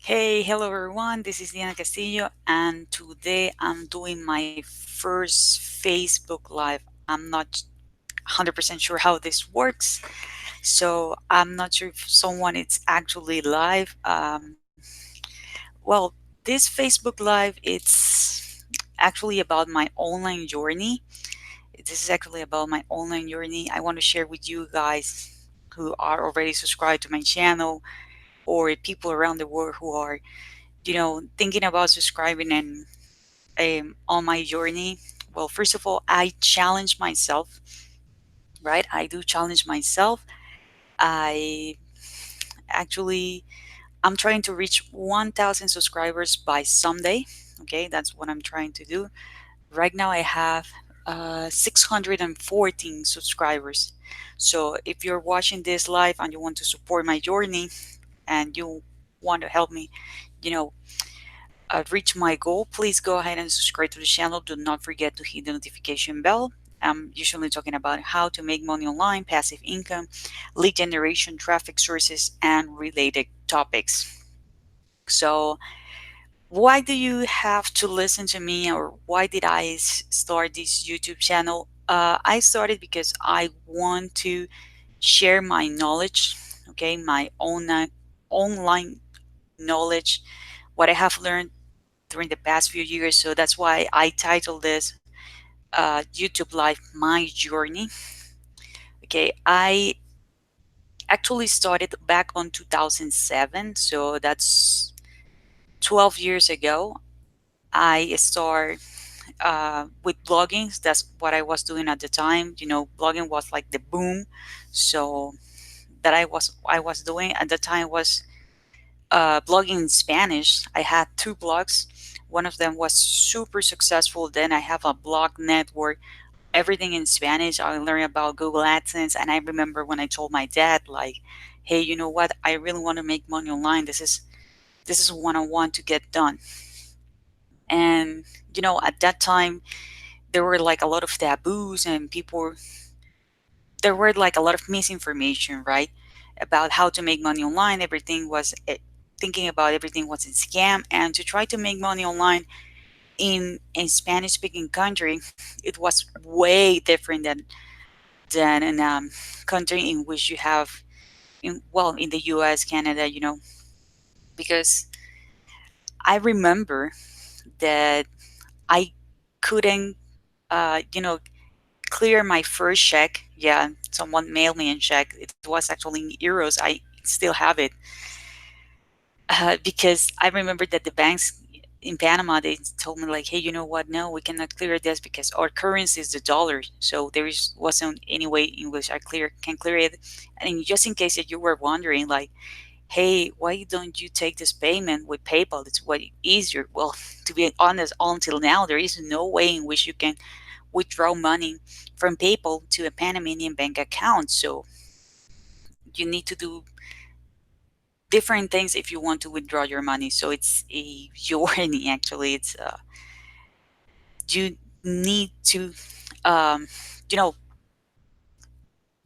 Hey, hello everyone. This is Castillo, and today I'm doing my first Facebook Live. I'm not 100% sure how this works, so I'm not sure if someone is actually live. Well, this Facebook Live it's actually about my online journey. This is actually about my online journey. I want to share with you guys who are already subscribed to my channel or people around the world who are thinking about subscribing and on my journey. Well, first of all, I challenge myself, right? I do challenge myself. I actually, I'm trying to reach 1,000 subscribers by Sunday. Okay, that's what I'm trying to do. Right now, I have 614 subscribers. So if you're watching this live and you want to support my journey and you want to help me, you know, reach my goal, please go ahead and subscribe to the channel. Do not forget to hit the notification bell. I'm usually talking about how to make money online, passive income, lead generation, traffic sources, and related topics. So, why do you have to listen to me, or why did I start this YouTube channel? I started because I want to share my knowledge, okay, my own online knowledge, what I have learned during the past few years. So that's why I titled this YouTube Live My Journey. Okay, I actually started back on 2007, so that's 12 years ago. I started with blogging. That's what I was doing at the time. Blogging was like the boom. So that I was doing at the time was blogging in Spanish. I had two blogs. One of them was super successful. Then I have a blog network, everything in Spanish. I learned about Google AdSense, and I remember when I told my dad, like, "Hey, you know what? I really want to make money online. This is what I want to get done." And at that time, there were like a lot of taboos, and there were like a lot of misinformation, right, about how to make money online. Thinking about everything was a scam, and to try to make money online in a Spanish speaking country, it was way different than in a country in which you have in the US, Canada, because I remember that I couldn't clear my first check. Yeah, someone mailed me a check. It was actually in euros. I still have it because I remember that the banks in Panama, they told me like, hey, you know what? No, we cannot clear this because our currency is the dollar. So there wasn't any way in which I can clear it. And just in case that you were wondering, like, hey, why don't you take this payment with PayPal? It's way easier. Well, to be honest, until now, there is no way in which you can withdraw money from PayPal to a Panamanian bank account. So you need to do different things if you want to withdraw your money. So it's a journey. Actually, it's you need um, you know,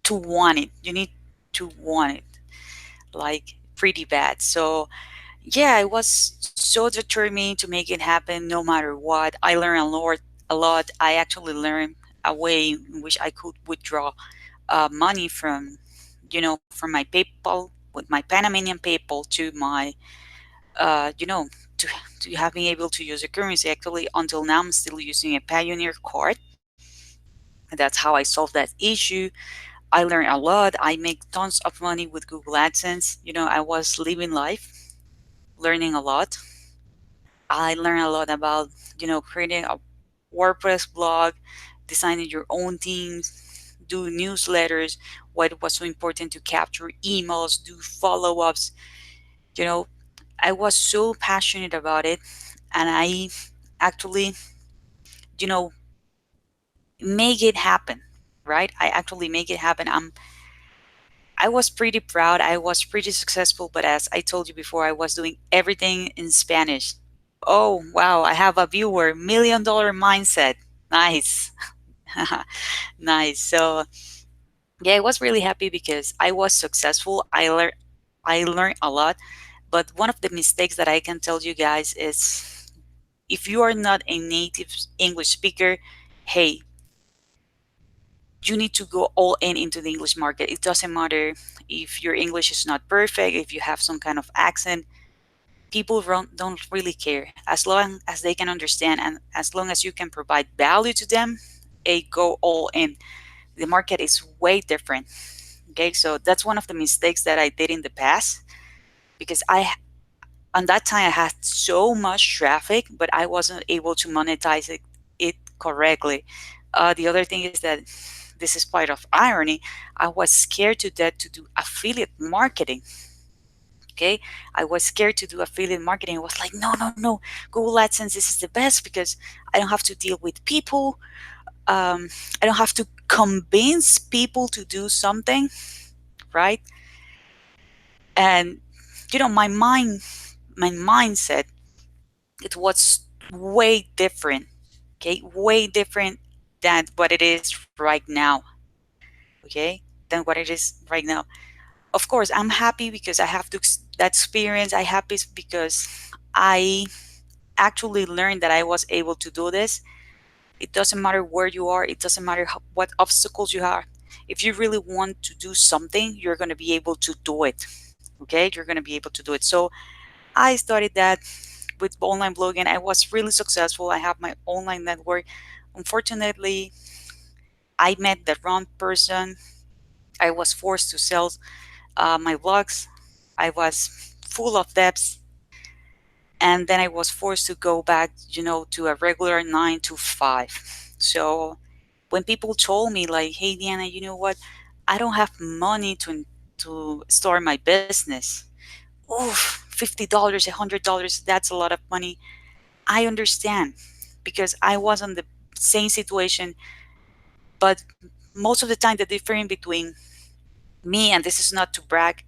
to want it. You need to want it like pretty bad. So yeah, I was so determined to make it happen no matter what. I learned a lot. A lot. I actually learned a way in which I could withdraw money from my PayPal with my Panamanian PayPal to my to have me able to use a currency. Actually, until now, I'm still using a Pioneer card. That's how I solved that issue. I learned a lot. I make tons of money with Google AdSense. I was living life, learning a lot. I learned a lot about creating a WordPress blog, designing your own themes, do newsletters, why it was so important to capture emails, do follow-ups. You know, I was so passionate about it, and I actually, you know, make it happen, right? I actually make it happen. I was pretty proud. I was pretty successful, but as I told you before, I was doing everything in Spanish. Oh, wow, I have a viewer, $1 million mindset. Nice. Nice. So, yeah, I was really happy because I was successful. I learned a lot, But one of the mistakes that I can tell you guys is, if you are not a native English speaker, hey, you need to go all in into the English market. It doesn't matter if your English is not perfect, if you have some kind of accent. People don't really care. As long as they can understand and as long as you can provide value to them, a go all in. The market is way different. Okay, so that's one of the mistakes that I did in the past, because on that time I had so much traffic, but I wasn't able to monetize it correctly. The other thing is that, this is part of irony, I was scared to death to do affiliate marketing. Okay, I was scared to do affiliate marketing. I was like, no, no, no, Google AdSense, this is the best because I don't have to deal with people. I don't have to convince people to do something, right? And my mindset, it was way different. Okay, way different than what it is right now. Okay, than what it is right now. Of course, I'm happy because I have that experience. I happy because I actually learned that I was able to do this. It doesn't matter where you are. It doesn't matter what obstacles you have. If you really want to do something, you're going to be able to do it. Okay, you're going to be able to do it. So I started that with online blogging. I was really successful. I have my online network. Unfortunately, I met the wrong person. I was forced to sell my blogs. I was full of debts. And then I was forced to go back, to a regular 9 to 5. So when people told me like, hey, Diana, you know what? I don't have money to start my business. Oof, $50, $100, that's a lot of money. I understand, because I was on the same situation. But most of the time, the difference between me, and this is not to brag,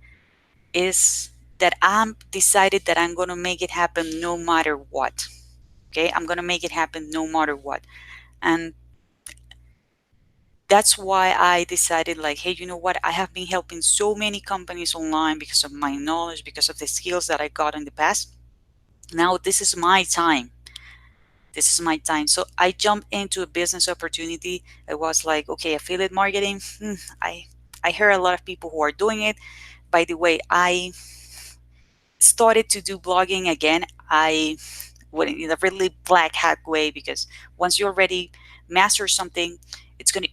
is that I'm decided that I'm going to make it happen no matter what. Okay, I'm going to make it happen no matter what. And that's why I decided, like, hey, you know what? I have been helping so many companies online because of my knowledge, because of the skills that I got in the past. Now this is my time. This is my time. So I jumped into a business opportunity. I was like, okay, affiliate marketing. I hear a lot of people who are doing it. By the way, I started to do blogging again. I went in a really black hat way, because once you already master something,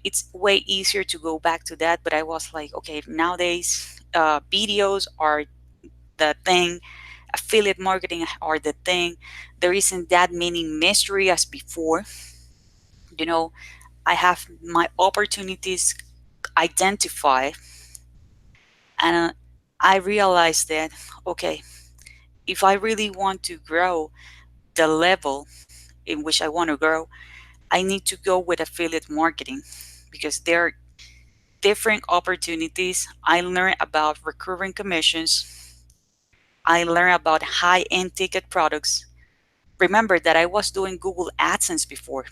it's way easier to go back to that. But I was like, okay, nowadays videos are the thing, affiliate marketing are the thing. There isn't that many mystery as before. you know I have my opportunities identified, and I realized that, okay, if I really want to grow the level in which I want to grow, I need to go with affiliate marketing, because there are different opportunities. I learned about recurring commissions. I learned about high-end ticket products. Remember that I was doing Google AdSense before,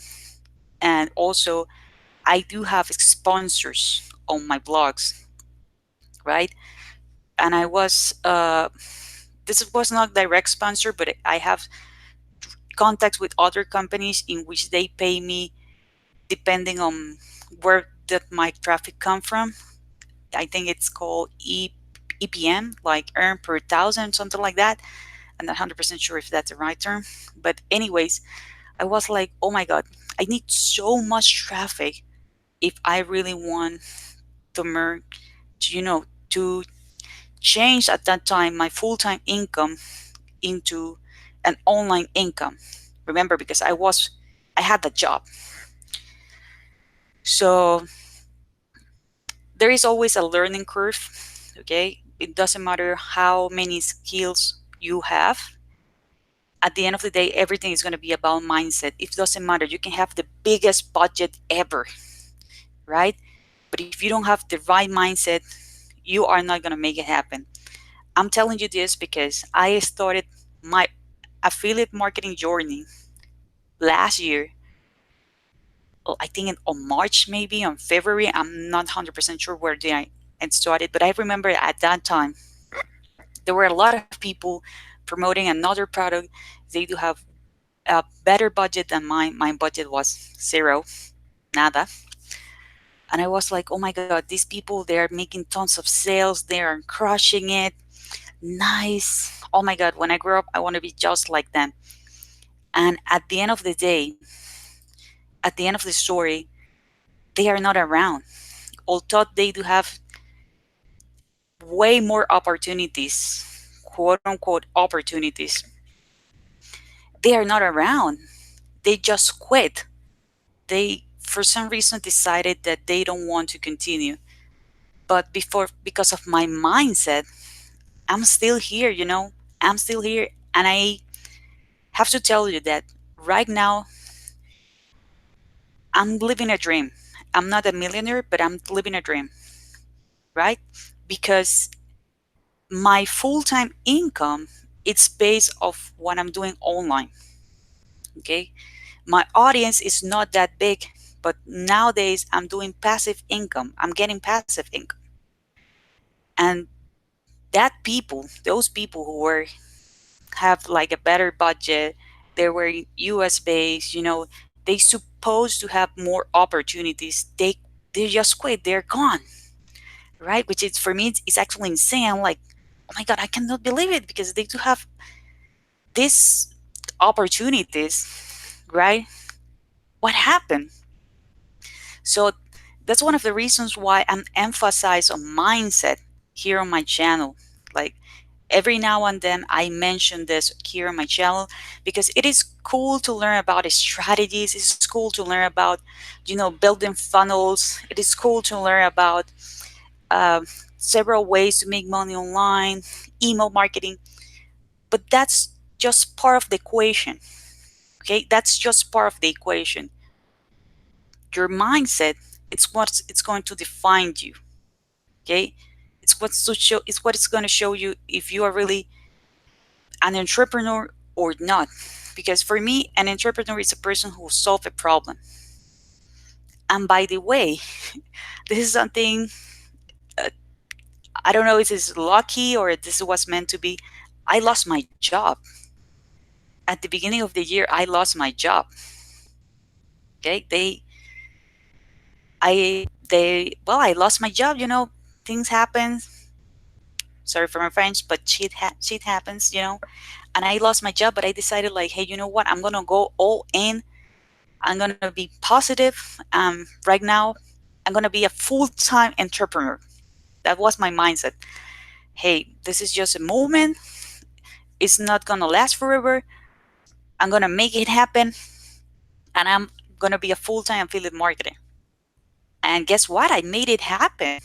and also I do have sponsors on my blogs, right? And I was this was not direct sponsor, but I have contacts with other companies in which they pay me depending on where did my traffic come from. I think it's called EPM, like earn per thousand, something like that. I'm not 100% sure if that's the right term. But anyways, I was like, oh my God, I need so much traffic if I really want to to change at that time my full-time income into an online income. Remember, because I had the job. So there is always a learning curve. Okay, it doesn't matter how many skills you have. At the end of the day, everything is going to be about mindset. It doesn't matter, you can have the biggest budget ever, right? But if you don't have the right mindset, you are not going to make it happen. I'm telling you this because I started my affiliate marketing journey last year. I think on March, maybe on February. I'm not 100% sure where did I started, but I remember at that time There were a lot of people promoting another product. They do have a better budget than mine. My budget was zero, nada. And I was like, oh my God, these people, they're making tons of sales. They are crushing it. Nice. Oh my God, when I grow up, I want to be just like them. And at the end of the day, at the end of the story, they are not around. Although they do have way more opportunities, quote unquote opportunities, they are not around. They just quit. They, for some reason, decided that they don't want to continue. But because of my mindset, I'm still here, I'm still here. And I have to tell you that right now, I'm living a dream. I'm not a millionaire, but I'm living a dream, right? Because my full-time income, it's based off what I'm doing online. Okay. My audience is not that big, but nowadays I'm doing passive income. I'm getting passive income. And those people who were have like a better budget, they were US based, they supposed to have more opportunities. They just quit, they're gone, right? Which is, for me, it's actually insane. I'm like, oh my God, I cannot believe it, because they do have these opportunities, right? What happened? So that's one of the reasons why I'm emphasized on mindset here on my channel. Like, every now and then I mention this here on my channel, because it is cool to learn about the strategies. It's cool to learn about, building funnels. It is cool to learn about uh, several ways to make money online, email marketing. But that's just part of the equation. Okay, that's just part of the equation. Your mindset, it's going to define you. Okay, it's what it's going to show you if you are really an entrepreneur or not. Because for me, an entrepreneur is a person who solve a problem. And by the way, this is something, uh, I don't know if it's lucky or this was meant to be. I lost my job at the beginning of the year. I lost my job. Okay, well, I lost my job. Things happen. Sorry for my French, but shit happens. And I lost my job, but I decided, like, hey, you know what? I'm gonna go all in. I'm gonna be positive. Right now, I'm gonna be a full-time entrepreneur. That was my mindset. Hey, this is just a moment. It's not gonna last forever. I'm gonna make it happen, and I'm gonna be a full-time affiliate marketer. And guess what? I made it happen.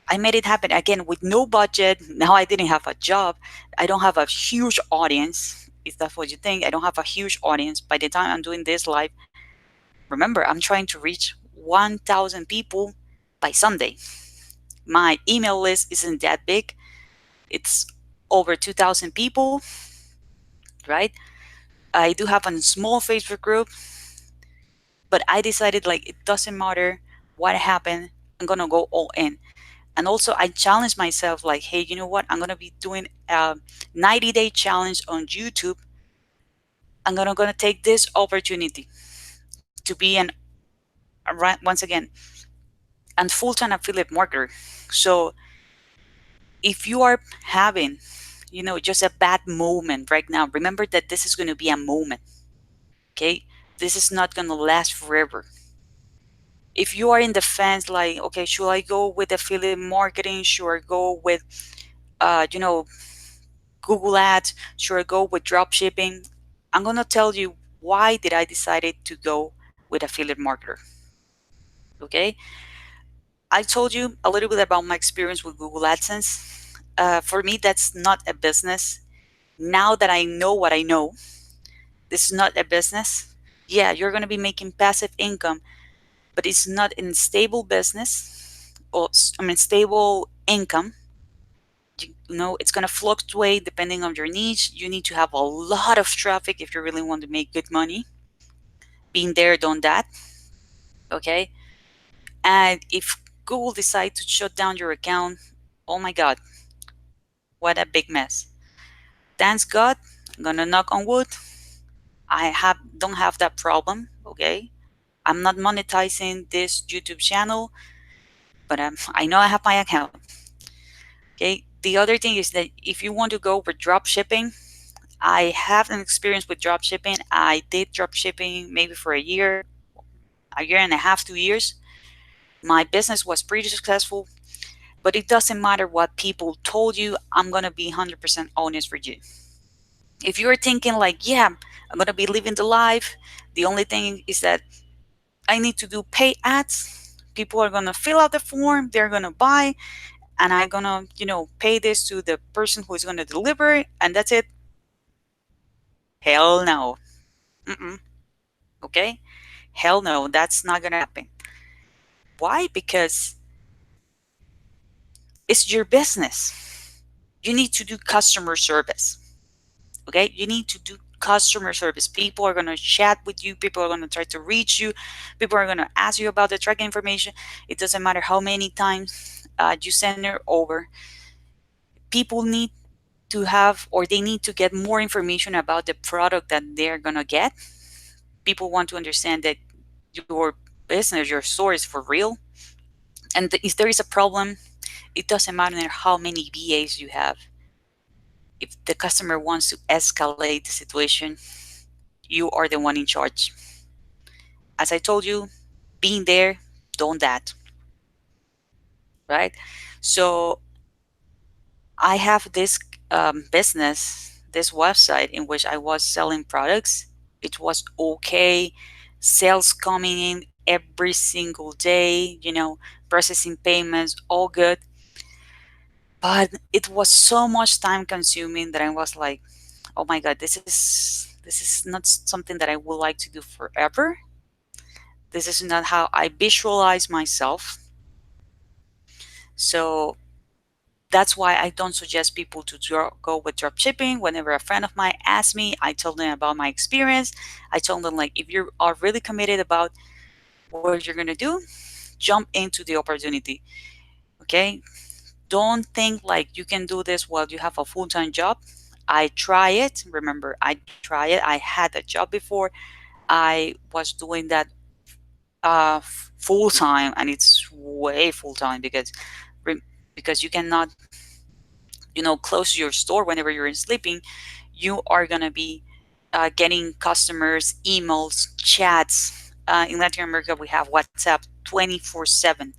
I made it happen again with no budget. Now I didn't have a job. I don't have a huge audience. If that's what you think, I don't have a huge audience. By the time I'm doing this live, remember, I'm trying to reach 1,000 people by Sunday. My email list isn't that big. It's over 2,000 people, right? I do have a small Facebook group, but I decided, like, it doesn't matter what happened. I'm gonna go all in. And also, I challenged myself, like, hey, you know what? I'm gonna be doing a 90-day challenge on YouTube. I'm gonna take this opportunity to be once again, a full-time affiliate marketer. So if you are having, just a bad moment right now, remember that this is going to be a moment. Okay, this is not going to last forever. If you are in the fence, like, okay, should I go with affiliate marketing? Should I go with uh you know Google ads? Should I go with drop shipping? I'm going to tell you why did I decided to go with affiliate marketer. Okay, I told you a little bit about my experience with Google AdSense. For me, that's not a business. Now that I know what I know, this is not a business. Yeah, you're going to be making passive income, but it's not in stable business, or stable income. It's going to fluctuate depending on your niche. You need to have a lot of traffic if you really want to make good money. Being there, done that. Okay. And if Google decides to shut down your account, oh my God, What a big mess. Thanks God, I'm gonna knock on wood. I don't have that problem. Okay, I'm not monetizing this YouTube channel, but I know I have my account. Okay. The other thing is that if you want to go with drop shipping, I have an experience with drop shipping. I did drop shipping maybe for a year and a half, 2 years. My business was pretty successful, but it doesn't matter what people told you. I'm gonna be 100% honest for you. If you're thinking like, yeah, I'm gonna be living the life, the only thing is that I need to do pay ads. People are gonna fill out the form, they're gonna buy, and I'm gonna, pay this to the person who is gonna deliver, and that's it. Hell no. Mm-mm. Okay? Hell no, that's not gonna happen. Why? Because it's your business. You need to do customer service. Okay? You need to do customer service. People are going to chat with you. People are going to try to reach you. People are going to ask you about the tracking information. It doesn't matter how many times you send it over. People need to have, or they need to get more information about the product that they're going to get. People want to understand that your business, your store is for real. And if there is a problem, it doesn't matter how many VAs you have. If the customer wants to escalate the situation, you are the one in charge. As I told you, being there, done that, right? So I have this business, this website in which I was selling products. It was okay, sales coming in every single day, processing payments, all good. But it was so much time consuming that I was like, oh my God, this is not something that I would like to do forever. This is not how I visualize myself. So that's why I don't suggest people to go with drop shipping. Whenever a friend of mine asks me, I tell them about my experience. I tell them, like, if you are really committed about what you're gonna do, jump into the opportunity. Okay, don't think like you can do this while you have a full-time job. I try it. Remember, I try it. I had a job before. I was doing that full time, and it's way full time because you cannot close your store whenever you're sleeping. You are gonna be getting customers, emails, chats. In Latin America, we have WhatsApp 24/7.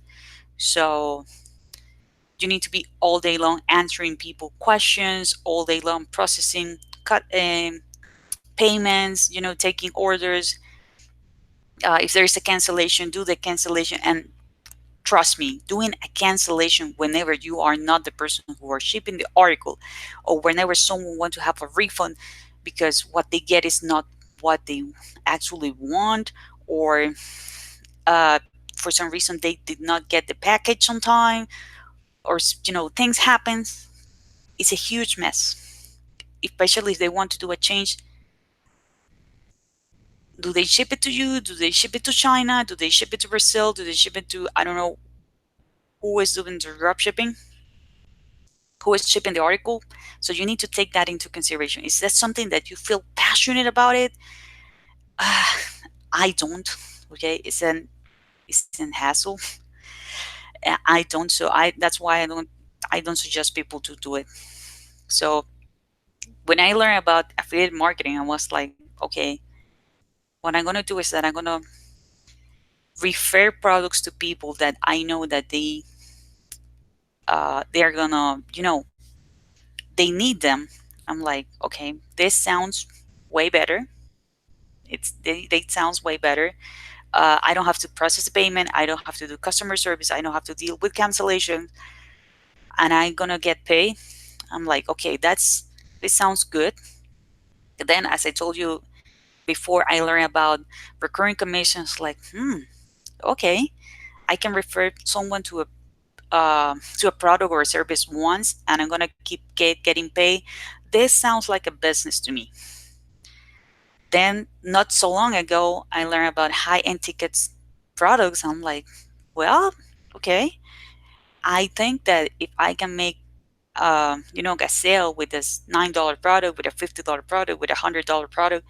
So you need to be all day long answering people questions, all day long processing cut payments, taking orders. If there is a cancellation, do the cancellation. And trust me, doing a cancellation whenever you are not the person who are shipping the article, or whenever someone wants to have a refund because what they get is not what they actually want, or uh, for some reason they did not get the package on time, or things happen, it's a huge mess. Especially if they want to do a change. Do they ship it to you? Do they ship it to China? Do they ship it to Brazil? Do they ship it to, I don't know who is doing the drop shipping, who is shipping the article? So you need to take that into consideration. Is that something that you feel passionate about it? uh, I don't. Okay, it's an hassle. I don't. So that's why I don't suggest people to do it. So when I learned about affiliate marketing, I was like, okay, what I'm gonna do is that I'm gonna refer products to people that I know that they're gonna, they need them. I'm like, okay, this sounds way better. They sounds way better. I don't have to process the payment. I don't have to do customer service. I don't have to deal with cancellation, and I'm gonna get paid. I'm like, okay, this sounds good. Then, as I told you before, I learned about recurring commissions. Like, okay, I can refer someone to a product or a service once, and I'm gonna keep getting paid. This sounds like a business to me. Then, not so long ago, I learned about high-end tickets products. I'm like, well, okay. I think that if I can make a sale with this $9 product, with a $50 product, with a $100 product,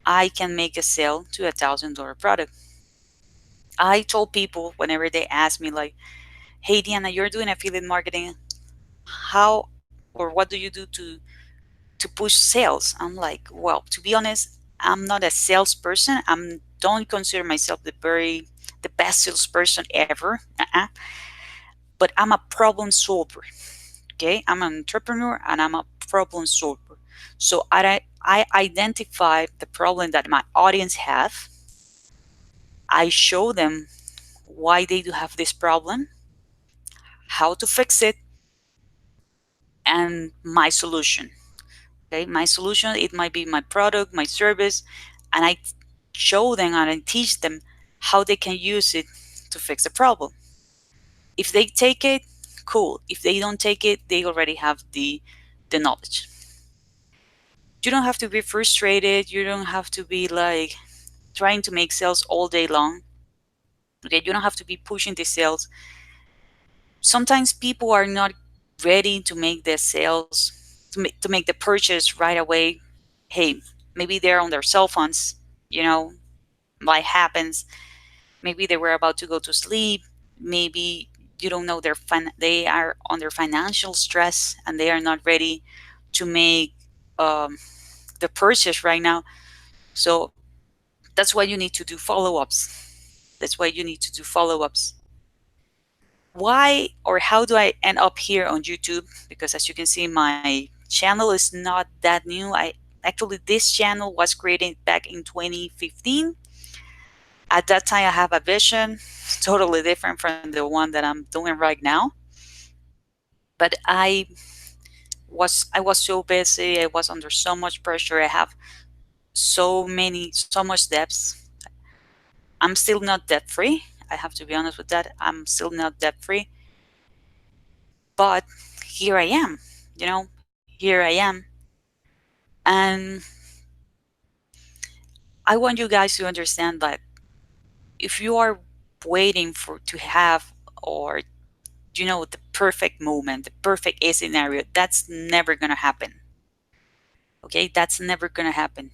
I can make a sale to a $1,000 product. I told people whenever they ask me like, hey Diana, you're doing affiliate marketing, how or what do you do to push sales? I'm like, well, to be honest, I'm not a salesperson. I don't consider myself the best salesperson ever. But I'm a problem solver. Okay, I'm an entrepreneur and I'm a problem solver. So I identify the problem that my audience have. I show them why they do have this problem, how to fix it, and my solution. Okay, my solution, it might be my product, my service, and I show them and I teach them how they can use it to fix the problem. If they take it, cool. If they don't take it, they already have the knowledge. You don't have to be frustrated. You don't have to be like trying to make sales all day long. Okay, you don't have to be pushing the sales. Sometimes people are not ready to make the sales, to make the purchase right away. Hey, maybe they're on their cell phones, you know, life happens. Maybe they were about to go to sleep. Maybe you don't know they are under financial stress and they are not ready to make the purchase right now. So that's why you need to do follow-ups. That's why you need to do follow-ups. Why or how do I end up here on YouTube? Because as you can see, my channel is not that new. This channel was created back in 2015. At that time, I have a vision totally different from the one that I'm doing right now. But I was so busy. I was under so much pressure. I have so much debts. I'm still not debt free. I have to be honest with that. I'm still not debt free. But here I am, here I am. And I want you guys to understand that if you are waiting for to have or the perfect moment, the perfect A scenario, that's never gonna happen. Okay, that's never gonna happen.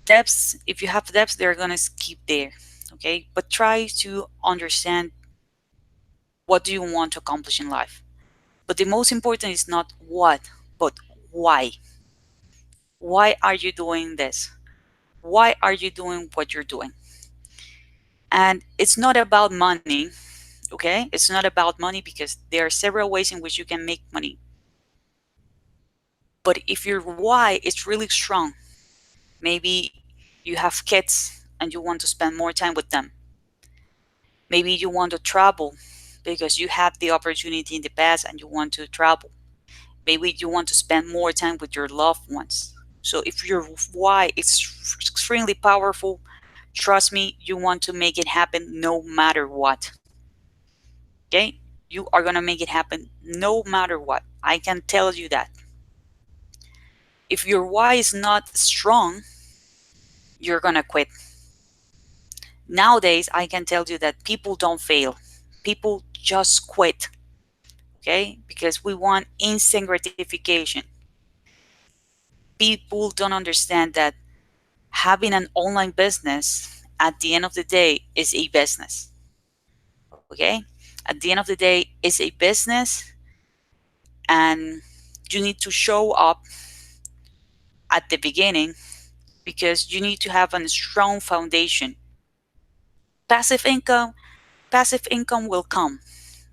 Debts, if you have debts, they're gonna keep there. Okay, but try to understand what do you want to accomplish in life. But the most important is not what, but why. Why are you doing this? Why are you doing what you're doing? And it's not about money, okay? It's not about money because there are several ways in which you can make money. But if your why is really strong, maybe you have kids and you want to spend more time with them. Maybe you want to travel because you had the opportunity in the past and you want to travel. Maybe you want to spend more time with your loved ones. So if your why is extremely powerful, trust me, you want to make it happen no matter what. Okay? You are going to make it happen no matter what. I can tell you that. If your why is not strong, you're going to quit. Nowadays, I can tell you that people don't fail. People just quit. Okay? Because we want instant gratification. People don't understand that having an online business at the end of the day is a business. Okay? At the end of the day, it's a business and you need to show up at the beginning because you need to have a strong foundation. Passive income, passive income will come.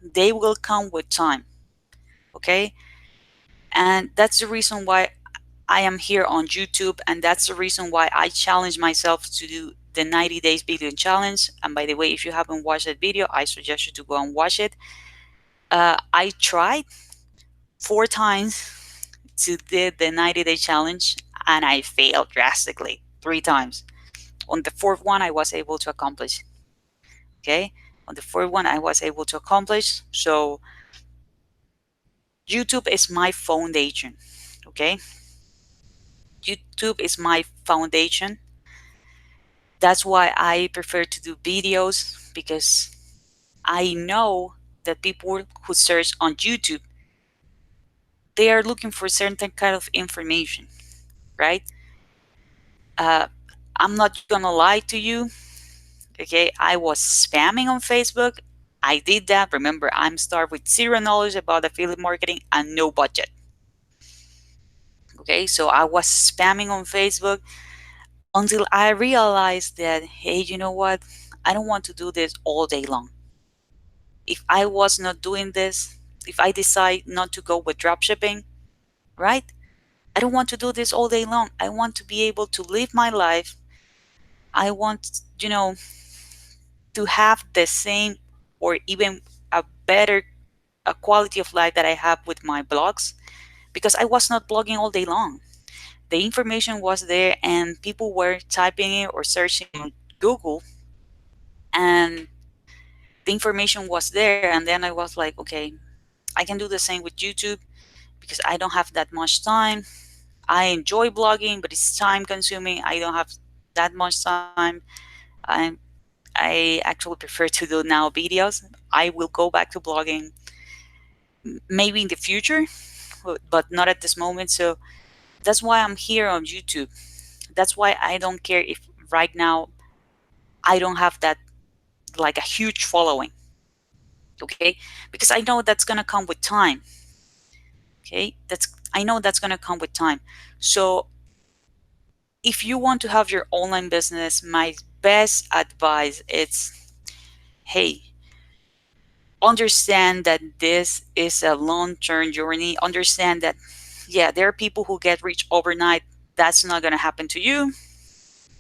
They will come with time. Okay? And that's the reason why I am here on YouTube, and that's the reason why I challenge myself to do the 90 days video challenge. And by the way, if you haven't watched that video, I suggest you to go and watch it. I tried 4 times to do the 90-day challenge and I failed drastically 3 times. On the fourth one, I was able to accomplish. Okay, on the fourth one, I was able to accomplish. So YouTube is my foundation. Okay, YouTube is my foundation. That's why I prefer to do videos, because I know that people who search on YouTube, they are looking for certain kind of information, right? uh, I'm not gonna lie to you. Okay, I was spamming on Facebook. I did that. Remember, I'm started with zero knowledge about affiliate marketing and no budget. Okay, so I was spamming on Facebook until I realized that, hey, you know what? I don't want to do this all day long. If I was not doing this, if I decide not to go with dropshipping, right? I don't want to do this all day long. I want to be able to live my life. I want, to have the same or even a better a quality of life that I have with my blogs, because I was not blogging all day long. The information was there and people were typing it or searching on Google, and the information was there. And then I was like, okay, I can do the same with YouTube because I don't have that much time. I enjoy blogging, but it's time consuming. I don't have that much time. I I actually prefer to do now videos. I will go back to blogging maybe in the future, but not at this moment. So that's why I'm here on YouTube. That's why I don't care if right now I don't have that like a huge following. Okay, because I know that's gonna come with time. Okay, that's I know that's gonna come with time. So if you want to have your online business, my best advice is, hey, understand that this is a long-term journey. Understand that, yeah, there are people who get rich overnight. That's not going to happen to you.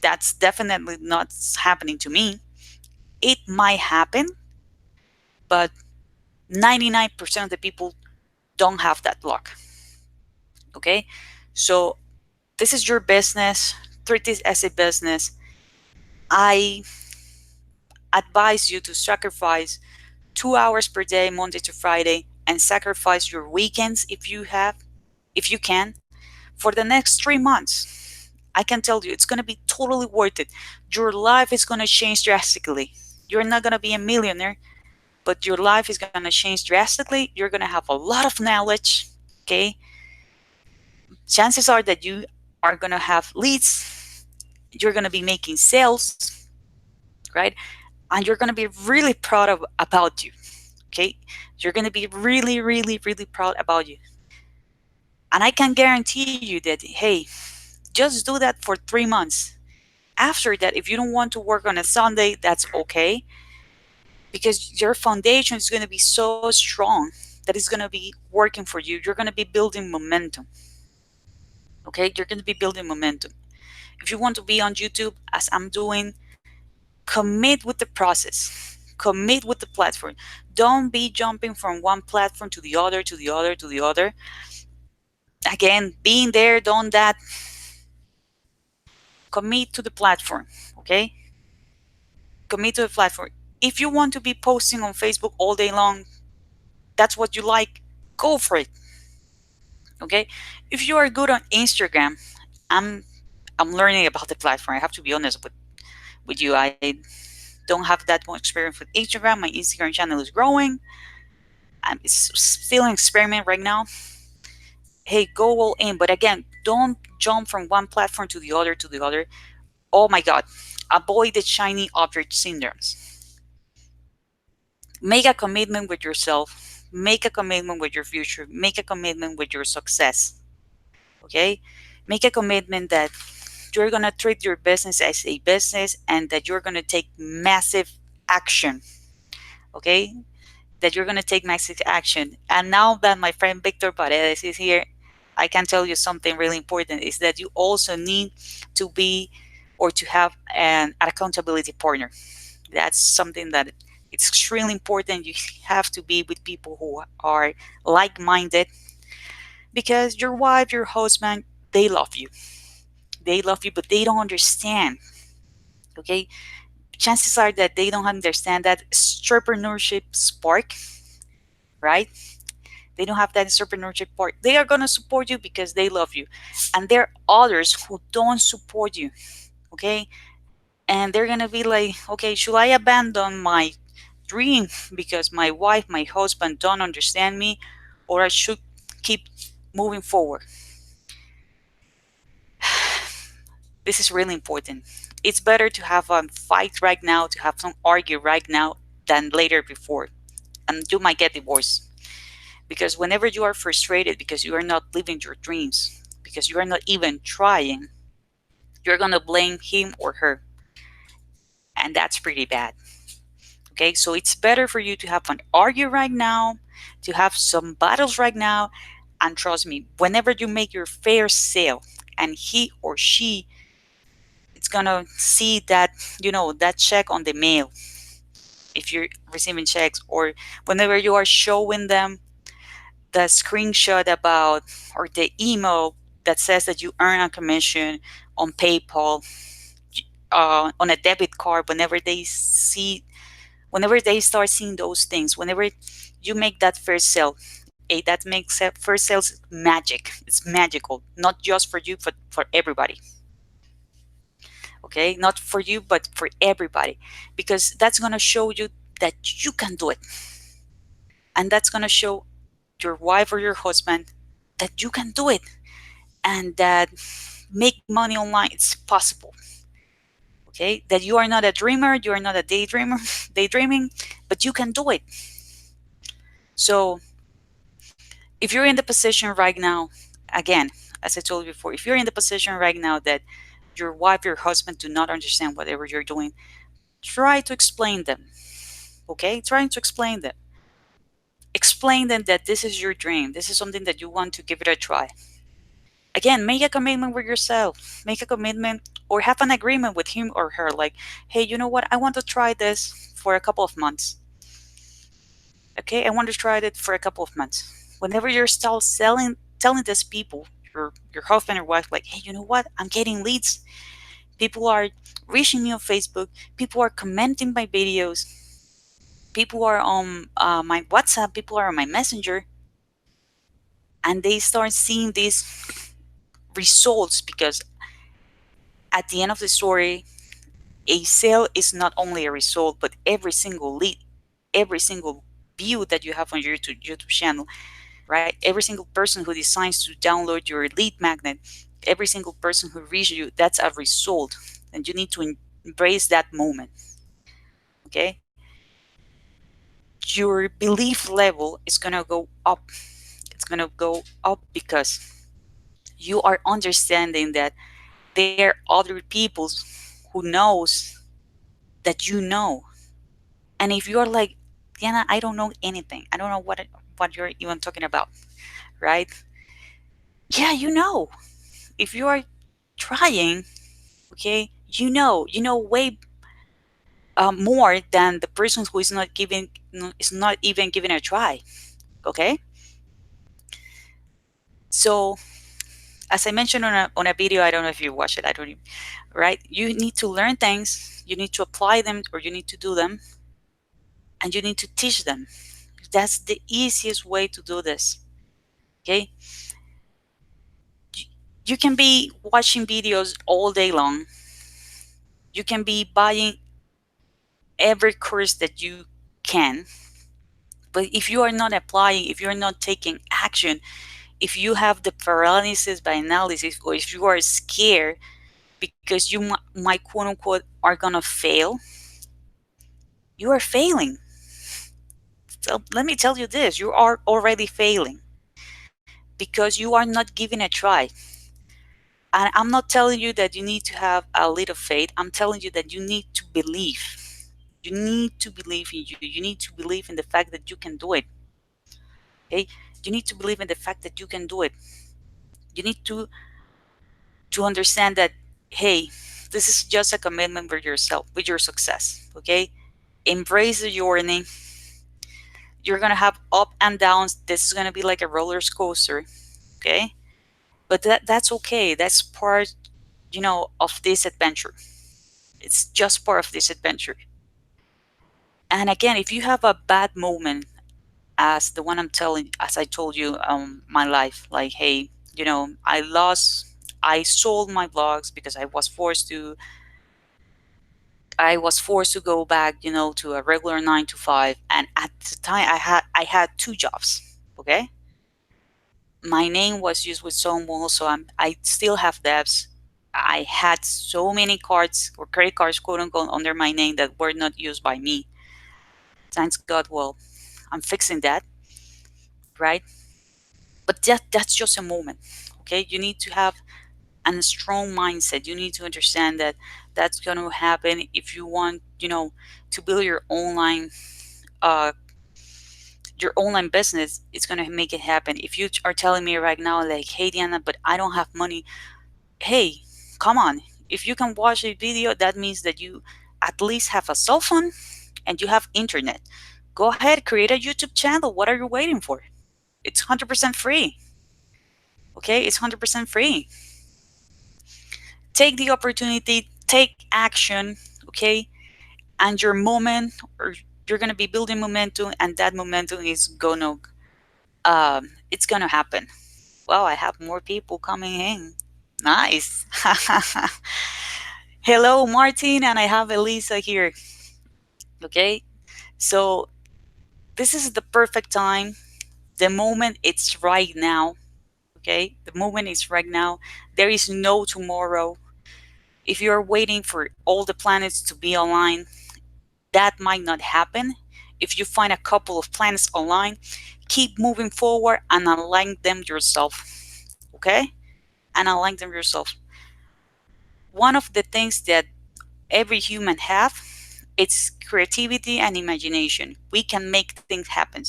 That's definitely not happening to me. It might happen, but 99% of the people don't have that luck. Okay, so this is your business. Treat this as a business. I advise you to sacrifice 2 hours per day, Monday to Friday, and sacrifice your weekends if you can, for the next 3 months. I can tell you it's going to be totally worth it. Your life is going to change drastically. You're not going to be a millionaire, but your life is going to change drastically. You're going to have a lot of knowledge. Okay. Chances are that you are going to have leads. You're going to be making sales, right? And you're going to be really proud of about you. Okay. You're going to be really, really, really proud about you. And I can guarantee you that, hey, just do that for 3 months. After that, if you don't want to work on a Sunday, that's okay, because your foundation is going to be so strong that it's going to be working for you. You're going to be building momentum. Okay, you're going to be building momentum. If you want to be on YouTube, as I'm doing, commit with the process. Commit with the platform. Don't be jumping from one platform to the other, to the other, to the other. Again, being there, done that. Commit to the platform. Okay, commit to the platform. If you want to be posting on Facebook all day long, that's what you like, go for it. Okay, if you are good on Instagram, i'm I'm learning about the platform. I have to be honest with you. I don't have that much experience with Instagram. My Instagram channel is growing. It's still an experiment right now. Hey, go all in, but again, don't jump from one platform to the other, to the other. Oh my god, avoid the shiny object syndromes. Make a commitment with yourself. Make a commitment with your future. Make a commitment with your success. Okay, make a commitment that you're going to treat your business as a business and that you're going to take massive action. Okay, that you're going to take massive action. And now that my friend Victor Paredes is here, I can tell you something really important is that you also need to be or to have an accountability partner. That's something that it's extremely important. You have to be with people who are like-minded, because your wife, your husband, they love you. They love you, but they don't understand. Okay, chances are that they don't understand that entrepreneurship spark, right? They don't have that entrepreneurship part. They are gonna support you because they love you, and there are others who don't support you. Okay, and they're gonna be like, okay, should I abandon my dream because my wife, my husband don't understand me, or I should keep moving forward, this is really important. It's better to have a fight right now, to have some argue right now than later before, and you might get divorced. Because whenever you are frustrated because you are not living your dreams, because you are not even trying, you're gonna blame him or her, and that's pretty bad. Okay, so it's better for you to have an argue right now, to have some battles right now, and trust me, whenever you make your fair sale, and he or she, it's gonna see that, that check on the mail, if you're receiving checks, or whenever you are showing them the screenshot about, or the email that says that you earn a commission on PayPal, on a debit card, whenever they start seeing those things, whenever you make that first sale, that makes first sales magic. It's magical, not just for you, but for everybody. Okay, not for you, but for everybody, because that's going to show you that you can do it, and that's going to show your wife or your husband that you can do it, and that making money online is possible. Okay, that you are not a dreamer, you are not a daydreamer, daydreaming, but you can do it. So if you're in the position right now, again, as I told you before, if you're in the position right now that your wife, your husband do not understand whatever you're doing, try to explain them. Okay, trying to explain them that this is your dream, this is something that you want to give it a try. Again, make a commitment with yourself, make a commitment, or have an agreement with him or her, like, hey, you know what, I want to try this for a couple of months. Okay, I want to try it for a couple of months. Whenever you're still telling these people, your husband or wife, like, hey, you know what, I'm getting leads, people are reaching me on Facebook, people are commenting my videos, people are on my WhatsApp, people are on my Messenger, and they start seeing these results. Because at the end of the story, a sale is not only a result, but every single lead, every single view that you have on your YouTube channel, right? Every single person who decides to download your lead magnet, every single person who reaches you, that's a result. And you need to embrace that moment. Okay? Your belief level is going to go up. It's going to go up because you are understanding that there are other people who knows that you know. And if you're like, Diana, I don't know anything, I don't know what you're even talking about, right? Yeah, you know. If you are trying, okay, you know way more than the person who is not giving, is not even giving a try. Okay, so as I mentioned on a video, I don't know if you watch it, I don't even, right? You need to learn things, you need to apply them, or you need to do them, and you need to teach them. That's the easiest way to do this. Okay, you can be watching videos all day long, you can be buying every course that you can, but if you are not applying, if you're not taking action, if you have the paralysis by analysis, or if you are scared because you might quote unquote are gonna fail, you are failing. So let me tell you this, you are already failing because you are not giving a try. And I'm not telling you that you need to have a little faith, I'm telling you that you need to believe. You need to believe in you. You need to believe in the fact that you can do it. Okay? You need to believe in the fact that you can do it. You need to understand that, hey, this is just a commitment with yourself, with your success. Okay? Embrace the journey. You're gonna have up and downs. This is gonna be like a roller coaster. Okay? But that's okay. That's part, of this adventure. It's just part of this adventure. And again, if you have a bad moment, as the one as I told you, my life, like, hey, I sold my blogs because I was forced to go back, to a regular 9 to 5, and at the time I had two jobs. Okay, My name was used with someone, so I still have debts. I had so many cards or credit cards, quote unquote, under my name that were not used by me. Thanks God, well, I'm fixing that, right? But that's just a moment, okay? You need to have a strong mindset. You need to understand that that's going to happen if you want, to build uh, your online business. It's going to make it happen. If you are telling me right now, like, hey, Diana, but I don't have money. Hey, come on. If you can watch a video, that means that you at least have a cell phone and you have internet. Go ahead, create a YouTube channel. What are you waiting for? It's 100% free. Okay, it's 100% free. Take the opportunity, take action, okay? And your moment, or you're gonna be building momentum, and that momentum is gonna it's gonna happen. Well, I have more people coming in. Nice. Hello, Martin, and I have Elisa here. Okay, so this is the perfect time. The moment, it's right now. Okay, the moment is right now. There is no tomorrow. If you're waiting for all the planets to be aligned, that might not happen. If you find a couple of planets aligned, keep moving forward and align them yourself. Okay, and align them yourself. One of the things that every human have, it's creativity and imagination. We can make things happen.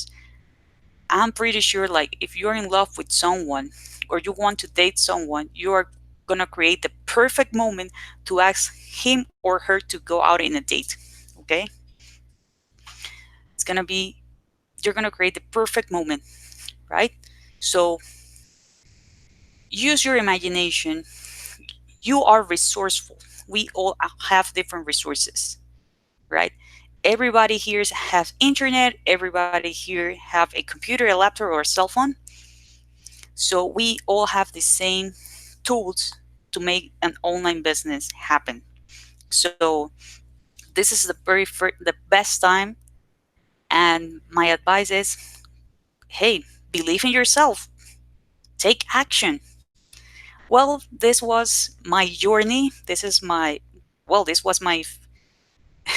I'm pretty sure, like, if you're in love with someone or you want to date someone, you are gonna create the perfect moment to ask him or her to go out in a date. Okay, it's gonna be, you're gonna create the perfect moment, right? So use your imagination. You are resourceful. We all have different resources, right? Everybody here has internet. Everybody here have a computer, a laptop, or a cell phone. So we all have the same tools to make an online business happen. So this is the best time. And my advice is, hey, believe in yourself. Take action. Well, this was my journey. This was my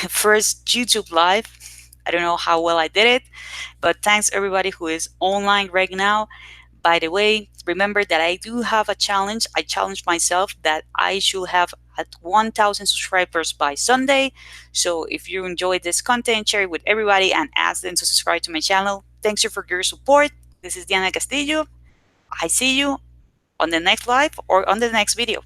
first YouTube live. I don't know how well I did it, but thanks everybody who is online right now. By the way, remember that I do have a challenge. I challenged myself that I should have at 1,000 subscribers by Sunday. So if you enjoyed this content, share it with everybody and ask them to subscribe to my channel. Thanks you for your support. This is Diana Castillo. I see you on the next live or on the next video.